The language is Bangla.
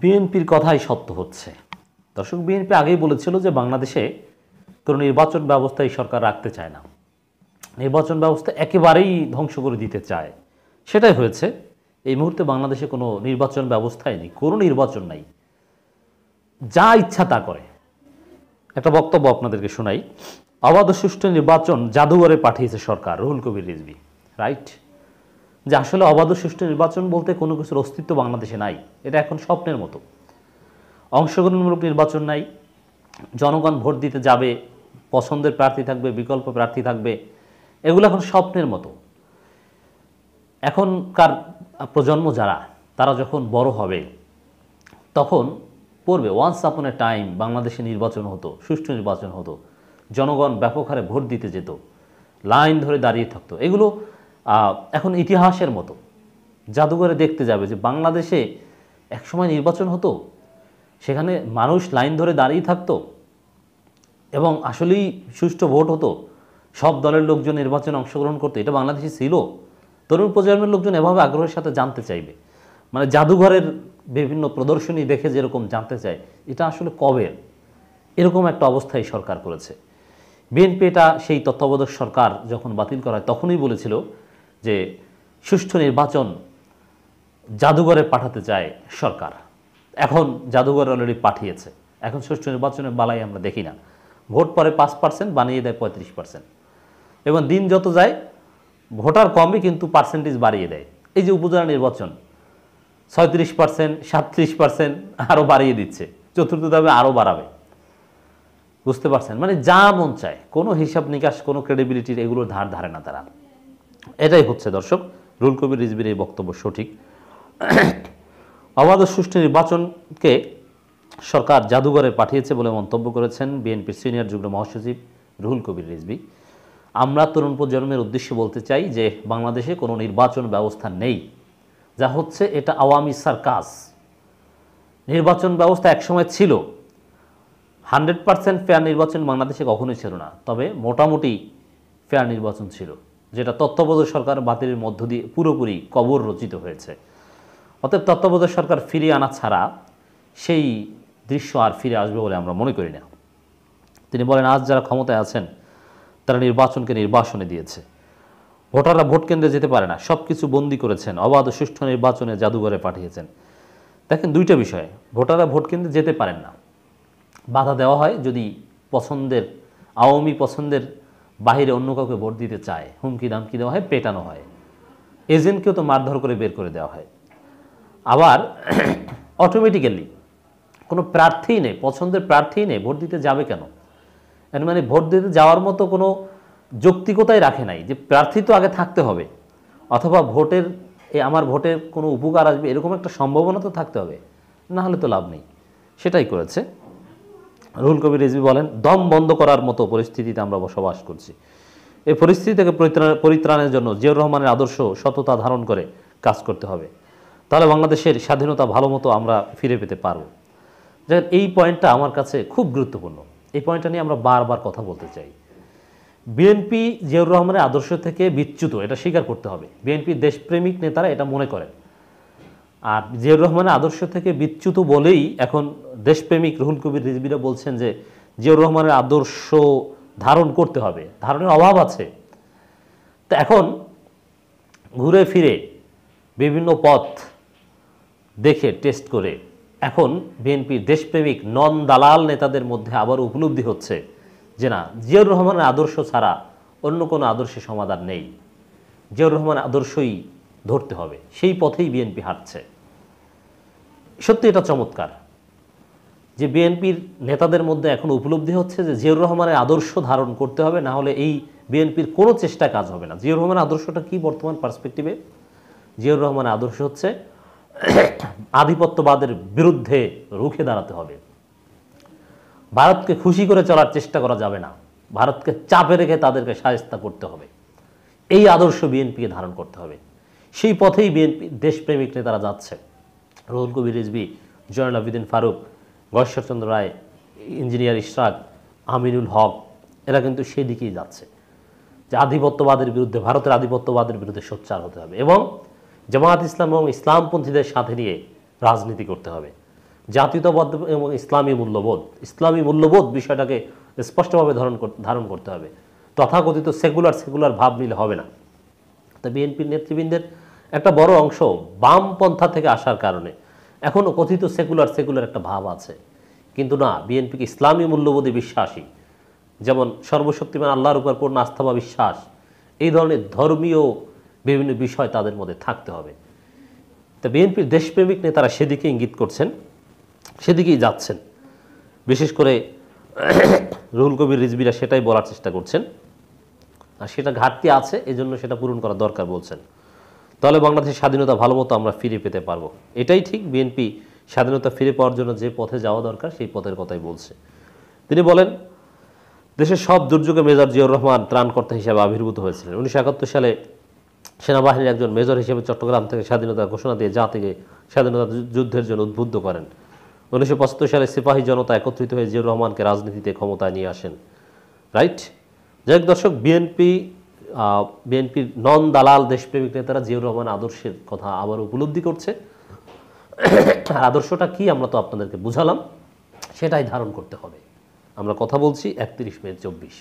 বিএনপির কথাই সত্য হচ্ছে। দর্শক, বিএনপি আগেই বলেছিল যে বাংলাদেশে কোনো নির্বাচন ব্যবস্থা এই সরকার রাখতে চায় না, নির্বাচন ব্যবস্থা একেবারেই ধ্বংস করে দিতে চায়। সেটাই হয়েছে। এই মুহূর্তে বাংলাদেশে কোনো নির্বাচন ব্যবস্থাই নেই, কোনো নির্বাচন নাই, যা ইচ্ছা তা করে। একটা বক্তব্য আপনাদেরকে শোনাই। অবাধ ও সুষ্ঠু নির্বাচন জাদুঘরে পাঠিয়েছে সরকার, রুহুল কবির রিজভী। রাইট, যে আসলে অবাধ ও সুষ্ঠু নির্বাচন বলতে কোনো কিছুর অস্তিত্ব বাংলাদেশে নাই, এটা এখন স্বপ্নের মতো। অংশগ্রহণমূলক নির্বাচন নাই, জনগণ ভোট দিতে যাবে, পছন্দের প্রার্থী থাকবে, বিকল্প প্রার্থী থাকবে, এগুলো এখন স্বপ্নের মতো। এখনকার প্রজন্ম যারা, তারা যখন বড় হবে তখন পড়বে ওয়ান্স আপন এ টাইম বাংলাদেশে নির্বাচন হতো, সুষ্ঠু নির্বাচন হতো, জনগণ ব্যাপক হারে ভোট দিতে যেত, লাইন ধরে দাঁড়িয়ে থাকতো। এগুলো এখন ইতিহাসের মতো, জাদুঘরে দেখতে যাবে যে বাংলাদেশে একসময় নির্বাচন হতো, সেখানে মানুষ লাইন ধরে দাঁড়িয়ে থাকতো এবং আসলেই সুষ্ঠু ভোট হতো, সব দলের লোকজন নির্বাচনে অংশগ্রহণ করতো। এটা বাংলাদেশে ছিল। তরুণ প্রজন্মের লোকজন এভাবে আগ্রহের সাথে জানতে চাইবে, মানে জাদুঘরের বিভিন্ন প্রদর্শনী দেখে যেরকম জানতে চায় এটা আসলে কবের, এরকম একটা অবস্থায় সরকার করেছে। বিএনপি এটা সেই তত্ত্বাবধায়ক সরকার যখন বাতিল করা হয় তখনই বলেছিল যে সুষ্ঠু নির্বাচন জাদুঘরে পাঠাতে চায় সরকার। এখন জাদুঘর অলরেডি পাঠিয়েছে। এখন সুষ্ঠু নির্বাচনের বালাই আমরা দেখি না। ভোট পরে 5% বানিয়ে দেয় 35%, এবং দিন যত যায় ভোটার কমই কিন্তু পার্সেন্টেজ বাড়িয়ে দেয়। এই যে উপজেলা নির্বাচন 36%, 37% আরও বাড়িয়ে দিচ্ছে, চতুর্থ ধাপে আরও বাড়াবে। বুঝতে পারছেন? মানে যা মন চায়, কোনো হিসাব নিকাশ, কোনো ক্রেডিবিলিটির এগুলোর ধার ধারে না তারা। এটাই হচ্ছে দর্শক, রুহুল কবির রিজভীর এই বক্তব্য সঠিক। অবাধ ও সুষ্ঠু নির্বাচনকে সরকার জাদুঘরে পাঠিয়েছে বলে মন্তব্য করেছেন বিএনপির সিনিয়র যুগ্ম মহাসচিব রুহুল কবির রিজভী। আমরা তরুণ প্রজন্মের উদ্দেশ্যে বলতে চাই যে বাংলাদেশে কোনো নির্বাচন ব্যবস্থা নেই, যা হচ্ছে এটা আওয়ামী সার্কাস। নির্বাচন ব্যবস্থা একসময় ছিল, 100% ফেয়ার নির্বাচন বাংলাদেশে কখনোই ছিল না, তবে মোটামুটি ফেয়ার নির্বাচন ছিল, যেটা তত্ত্বাবধায়ক সরকার বাতিলের মধ্য দিয়ে পুরোপুরি কবর রচিত হয়েছে। অতএব তত্ত্বাবধায়ক সরকার ফিরিয়ে আনা ছাড়া সেই দৃশ্য আর ফিরে আসবে বলে আমরা মনে করি না। তিনি বলেন, আজ যারা ক্ষমতায় আছেন তারা নির্বাচনকে নির্বাসনে দিয়েছে, ভোটাররা ভোট কেন্দ্রে যেতে পারে না, সব কিছু বন্দি করেছেন, অবাধ ও সুষ্ঠু নির্বাচনে জাদুঘরে পাঠিয়েছেন। দেখেন, দুইটা বিষয়, ভোটাররা ভোট কেন্দ্রে যেতে পারেন না, বাধা দেওয়া হয় যদি পছন্দের আওয়ামী পছন্দের বাহিরে অন্য কাউকে ভোট দিতে চায়, হুমকি দামকি দেওয়া হয়, পেটানো হয়, এজেন্টকেও তো মারধর করে বের করে দেওয়া হয়। আবার অটোমেটিক্যালি কোনো প্রার্থী নেই, পছন্দের প্রার্থী নেই, ভোট দিতে যাবে কেন? এর মানে ভোট দিতে যাওয়ার মতো কোনো যৌক্তিকতাই রাখে নাই, যে প্রার্থী তো আগে থাকতে হবে, অথবা ভোটের আমার ভোটের কোনো উপকার আসবে এরকম একটা সম্ভাবনা তো থাকতে হবে, না হলে তো লাভ নেই। সেটাই করেছে। রুহুল কবির রিজভী বলেন, দম বন্ধ করার মতো পরিস্থিতিতে আমরা বসবাস করছি। এই পরিস্থিতি থেকে পরিত্রাণের জন্য জিয়াউর রহমানের আদর্শ সততা ধারণ করে কাজ করতে হবে, তাহলে বাংলাদেশের স্বাধীনতা ভালো মতো আমরা ফিরে পেতে পারব। যেমন এই পয়েন্টটা আমার কাছে খুব গুরুত্বপূর্ণ, এই পয়েন্টটা নিয়ে আমরা বারবার কথা বলতে চাই। বিএনপি জিয়াউর রহমানের আদর্শ থেকে বিচ্যুত, এটা স্বীকার করতে হবে। বিএনপির দেশপ্রেমিক নেতারা এটা মনে করেন, আর জিয়াউর রহমানের আদর্শ থেকে বিচ্যুত বলেই এখন দেশপ্রেমিক রুহুল কবির রিজভীরা বলছেন যে জিয়াউর রহমানের আদর্শ ধারণ করতে হবে, ধারণের অভাব আছে। তো এখন ঘুরে ফিরে বিভিন্ন পথ দেখে টেস্ট করে এখন বিএনপির দেশপ্রেমিক নন দালাল নেতাদের মধ্যে আবার উপলব্ধি হচ্ছে যে না, জিয়াউর রহমানের আদর্শ ছাড়া অন্য কোনো আদর্শের সমাধান নেই, জিয়াউর রহমানের আদর্শই ধরতে হবে, সেই পথেই বিএনপি হাঁটছে। সত্যি এটা চমৎকার যে বিএনপির নেতাদের মধ্যে এখন উপলব্ধি হচ্ছে যে জিয়াউর রহমানের আদর্শ ধারণ করতে হবে, না হলে এই বিএনপির কোনো চেষ্টা কাজ হবে না। জিয়াউর রহমানের আদর্শটা কি বর্তমান পার্সপেক্টিভে? জিয়াউর রহমানের আদর্শ হচ্ছে আধিপত্যবাদের বিরুদ্ধে রুখে দাঁড়াতে হবে, ভারতকে খুশি করে চলার চেষ্টা করা যাবে না, ভারতকে চাপে রেখে তাদেরকে শায়েস্তা করতে হবে, এই আদর্শ বিএনপিকে ধারণ করতে হবে। সেই পথেই বিএনপি দেশপ্রেমিক নেতারা যাচ্ছে। রুহুল কবির রিজভী, জয়নুল আবেদিন ফারুক, গয়েশ্বরচন্দ্র রায়, ইঞ্জিনিয়ার ইশরাক, আমিনুল হক, এরা কিন্তু সেই দিকেই যাচ্ছে যে আধিপত্যবাদের বিরুদ্ধে, ভারতের আধিপত্যবাদের বিরুদ্ধে সোচ্চার হতে হবে এবং জামায়াত ইসলাম এবং ইসলামপন্থীদের সাথে নিয়ে রাজনীতি করতে হবে। জাতীয়তাবাদ এবং ইসলামী মূল্যবোধ বিষয়টাকে স্পষ্টভাবে ধারণ করতে হবে। তথাকথিত সেকুলার ভাব নিলে হবে না। তা বিএনপির নেতৃবৃন্দের একটা বড় অংশ বামপন্থা থেকে আসার কারণে এখনও কথিত সেকুলার একটা ভাব আছে, কিন্তু না, বিএনপিকে ইসলামী মূল্যবোধে বিশ্বাসী, যেমন সর্বশক্তিমান আল্লাহর উপর পূর্ণ আস্থা বা বিশ্বাস, এই ধরনের ধর্মীয় বিভিন্ন বিষয় তাদের মধ্যে থাকতে হবে। তা বিএনপির দেশপ্রেমিক নেতারা সেদিকে ইঙ্গিত করছেন, সেদিকেই যাচ্ছেন। বিশেষ করে রুহুল কবির রিজভীরা সেটাই বলার চেষ্টা করছেন, আর সেটা ঘাটতি আছে, এজন্য সেটা পূরণ করা দরকার বলছেন। তাহলে বাংলাদেশের স্বাধীনতা ভালো মতো আমরা ফিরে পেতে পারবো। এটাই ঠিক, বিএনপি স্বাধীনতা ফিরে পাওয়ার জন্য যে পথে যাওয়া দরকার সেই পথের কথাই বলছে। তিনি বলেন, দেশের সব দুর্যোগে মেজর জিয়াউর রহমান ত্রাণকর্তা হিসেবে আবির্ভূত হয়েছিলেন। 1971 সালে সেনাবাহিনীর একজন মেজর হিসেবে চট্টগ্রাম থেকে স্বাধীনতা ঘোষণা দিয়ে জাতিকে স্বাধীনতা যুদ্ধের জন্য উদ্বুদ্ধ করেন। 1975 সালে সিপাহী জনতা একত্রিত হয়ে জিয়াউর রহমানকে রাজনীতিতে ক্ষমতায় নিয়ে আসেন। রাইট? যাই হোক দর্শক, বিএনপির নন দালাল দেশপ্রেমিক নেতারা জিয়াউর রহমান আদর্শের কথা আবার উপলব্ধি করছে। আদর্শটা কি আমরা তো আপনাদেরকে বুঝালাম, সেটাই ধারণ করতে হবে। আমরা কথা বলছি 31 মে 24।